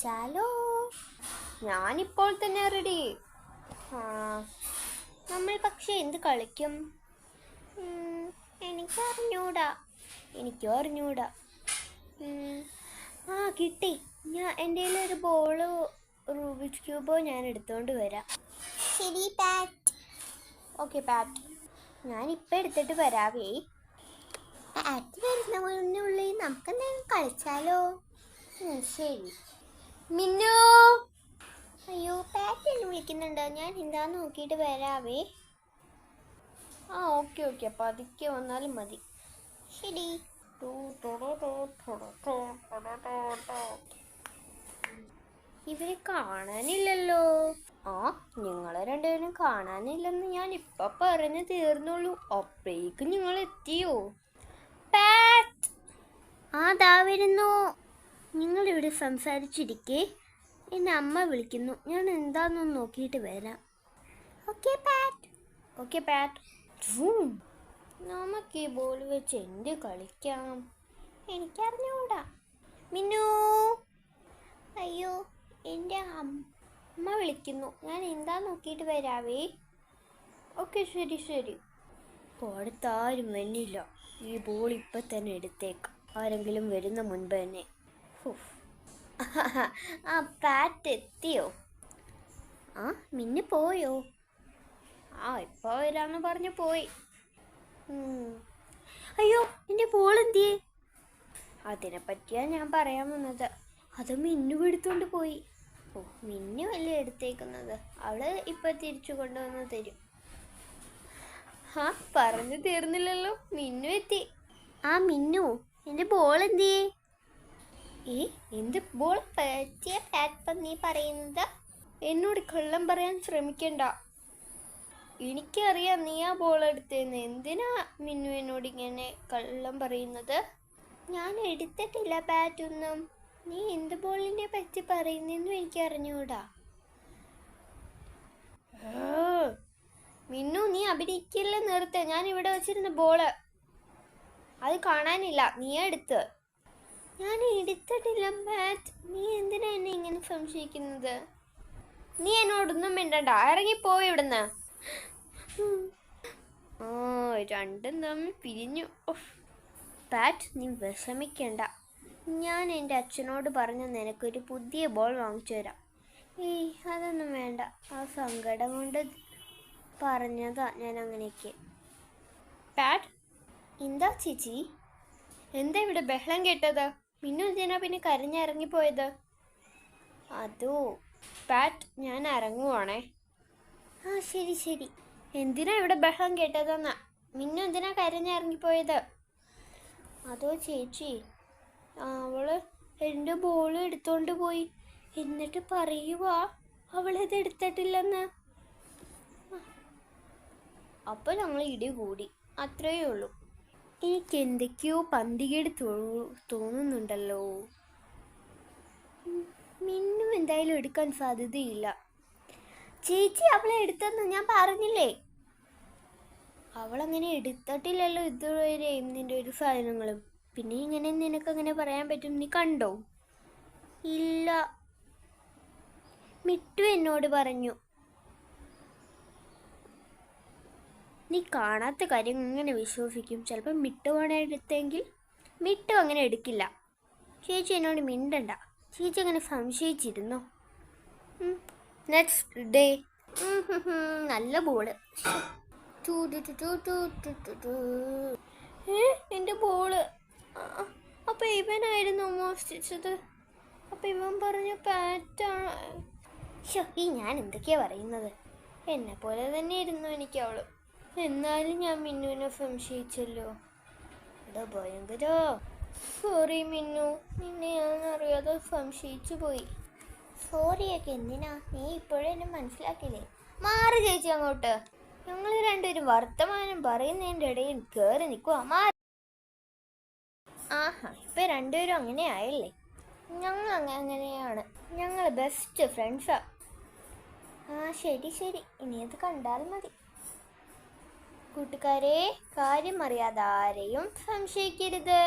കളിച്ചാലോ? ഞാനിപ്പോൾ തന്നെ റെഡി. നമ്മൾ പക്ഷെ എന്ത് കളിക്കും? എനിക്കും അറിഞ്ഞൂടാ. കിട്ടി. എൻ്റെ ഒരു ബോള് റൂബിക്സ് ക്യൂബോ ഞാൻ എടുത്തോണ്ട് വരാം. ശരി പാറ്റ്. ഓക്കെ പാറ്റ്, ഞാനിപ്പോൾ എടുത്തിട്ട് വരാവേ. പാറ്റ് വരുന്നതിനുള്ളിൽ നമുക്കെന്തെങ്കിലും കളിച്ചാലോ? ശരി. മിന്നു, അയ്യോ പാറ്റ് എന്നെ വിളിക്കുന്നുണ്ട്. ഞാൻ എന്താന്ന് നോക്കിയിട്ട് വരാവേ. ഓക്കെ പതുക്കെ വന്നാലും മതി. ശരി. ഇവരെ കാണാനില്ലല്ലോ. നിങ്ങളെ രണ്ടുപേരും കാണാനില്ലെന്ന് ഞാൻ ഇപ്പൊ പറഞ്ഞു തീർന്നുള്ളൂ. അപ്പോഴേക്കും നിങ്ങൾ എത്തിയോ? ദാ വരുന്നു. നിങ്ങളിവിടെ സംസാരിച്ചിരിക്കേ, എന്നെ അമ്മ വിളിക്കുന്നു. ഞാൻ എന്താണെന്ന് നോക്കിയിട്ട് വരാം. ഓക്കെ പാറ്റ്. നമുക്ക് ഈ ബോൾ വെച്ച് എന്ത് കളിക്കാം? എനിക്കറിഞ്ഞൂടാ. മിന്നു, അയ്യോ എൻ്റെ അമ്മ വിളിക്കുന്നു. ഞാൻ എന്താ നോക്കിയിട്ട് വരാവേ. ഓക്കെ ശരി. അടുത്താരും വന്നില്ല. ഈ ബോൾ ഇപ്പം തന്നെ എടുത്തേക്കാം, ആരെങ്കിലും വരുന്ന മുൻപ് തന്നെ. പാറ്റ് എത്തിയോ? മിന്നു പോയോ? ഇപ്പൊ വരാന്ന് പറഞ്ഞു പോയി. അയ്യോ എൻ്റെ ബോൾ എന്തിയേ? അതിനെ പറ്റിയാ ഞാൻ പറയാൻ വന്നത്. അത് മിന്നു എടുത്തോണ്ട് പോയി. മിന്നു അല്ലേ എടുത്തേക്കുന്നത്. അവള് ഇപ്പൊ തിരിച്ചു കൊണ്ടുവന്ന് തരും. പറഞ്ഞു തീർന്നില്ലല്ലോ. മിന്നു എത്തി. മിന്നു, എൻ്റെ ബോൾ എന്തിയേ? എന്ത് ബോൾ പറ്റിയ പാറ്റ് നീ പറയുന്നത്? എന്നോട് കള്ളം പറയാൻ ശ്രമിക്കണ്ട. എനിക്കറിയാം നീ ആ ബോൾ എടുത്തേന്ന്. എന്തിനാ മിന്നു എന്നോട് ഇങ്ങനെ കള്ളം പറയുന്നത്? ഞാൻ എടുത്തിട്ടില്ല പാറ്റൊന്നും. നീ എന്ത് ബോളിനെ പറ്റി പറയുന്നെന്നും എനിക്ക് അറിഞ്ഞൂടാ. മിന്നു, നീ അഭിനയിക്കില്ല, നിർത്ത്. ഞാൻ ഇവിടെ വെച്ചിരുന്ന ബോള് അത് കാണാനില്ല. നീ എടുത്ത്. ഞാൻ എടുത്തിട്ടില്ല പാറ്റ്. നീ എന്തിനാ എന്നെ ഇങ്ങനെ സംശയിക്കുന്നത്? നീ എന്നോടൊന്നും മിണ്ടണ്ട, ഇറങ്ങിപ്പോയി ഇവിടുന്ന്. രണ്ടും തമ്മിൽ പിരിഞ്ഞു. പാറ്റ്, നീ വിഷമിക്കണ്ട. ഞാൻ എൻ്റെ അച്ഛനോട് പറഞ്ഞു നിനക്കൊരു പുതിയ ബോൾ വാങ്ങിച്ചു തരാം. അതൊന്നും വേണ്ട. ആ സങ്കടം കൊണ്ട് പറഞ്ഞതാ ഞാൻ അങ്ങനെയൊക്കെ. പാറ്റ്, എന്താ ചേച്ചി? എന്താ ഇവിടെ ബഹളം കേട്ടത്? മിന്നു എന്തിനാ പിന്നെ കരഞ്ഞിറങ്ങിപ്പോയത്? അതോ പാറ്റ്, ഞാൻ ഇറങ്ങുവാണേ. ശരി. എന്തിനാ ഇവിടെ ബഹളം കേട്ടതെന്നാ? മിന്നു എന്തിനാ കരഞ്ഞിറങ്ങിപ്പോയത്? അതോ ചേച്ചി, അവള് എൻ്റെ ബോൾ എടുത്തോണ്ട് പോയി. എന്നിട്ട് പറയുവാ അവളത് എടുത്തിട്ടില്ലെന്ന്. അപ്പൊ ഞങ്ങൾ ഇടി കൂടി, അത്രയേ ഉള്ളൂ. എനിക്ക് എന്തൊക്കെയോ പന്തികേട് തോന്നുന്നുണ്ടല്ലോ. മിന്നു എന്തായാലും എടുക്കാൻ സാധ്യതയില്ല. ചേച്ചി അവളെ എടുത്തെന്ന് ഞാൻ പറഞ്ഞില്ലേ. അവളങ്ങനെ എടുത്തിട്ടില്ലല്ലോ ഇതുവരെ നിന്റെ ഒരു സാധനങ്ങളും. പിന്നെ ഇങ്ങനെ നിനക്കങ്ങനെ പറയാൻ പറ്റും? നീ കണ്ടോ? ഇല്ല, മിട്ടു എന്നോട് പറഞ്ഞു. നീ കാണാത്ത കാര്യം ഇങ്ങനെ വിശ്വസിക്കും? ചിലപ്പോൾ മിട്ടുവാണ് എടുത്തെങ്കിൽ. മിട്ടു അങ്ങനെ എടുക്കില്ല. ചേച്ചി എന്നോട് മിണ്ടണ്ട. ചേച്ചി അങ്ങനെ സംശയിച്ചിരുന്നോ? Next day. നല്ല ബോള്. എൻ്റെ ബോള്. അപ്പൊ ഇവനായിരുന്നു മോഷ്ടിച്ചത്. അപ്പൊ ഇവൻ പറഞ്ഞ പാറ്റാണ്. ഞാൻ എന്തൊക്കെയാ പറയുന്നത്? എന്നെ പോലെ തന്നെ ഇരുന്നു എനിക്ക് അവള്. എന്നാലും ഞാൻ മിന്നുവിനെ സംശയിച്ചല്ലോ. ഭയങ്കര സോറി മിന്നു, നിന്നെ ഞാൻ അറിയാതെ സംശയിച്ചു പോയി. സോറിയൊക്കെ എന്തിനാ? നീ ഇപ്പോഴും എന്നെ മനസ്സിലാക്കില്ലേ? മാറി ചേച്ചി അങ്ങോട്ട്. ഞങ്ങൾ രണ്ടുപേരും വർത്തമാനം പറയുന്നതിൻ്റെ ഇടയിൽ കയറി നിൽക്കുക. ഇപ്പൊ രണ്ടുപേരും അങ്ങനെ ആയല്ലേ? ഞങ്ങൾ അങ്ങനെയാണ്. ഞങ്ങൾ ബെസ്റ്റ് ഫ്രണ്ട്സാ. ശരി. ഇനി അത് കണ്ടാൽ മതി. കൂട്ടുകാരെ, കാര്യം അറിയാതെ ആരെയും സംശയിക്കരുത്.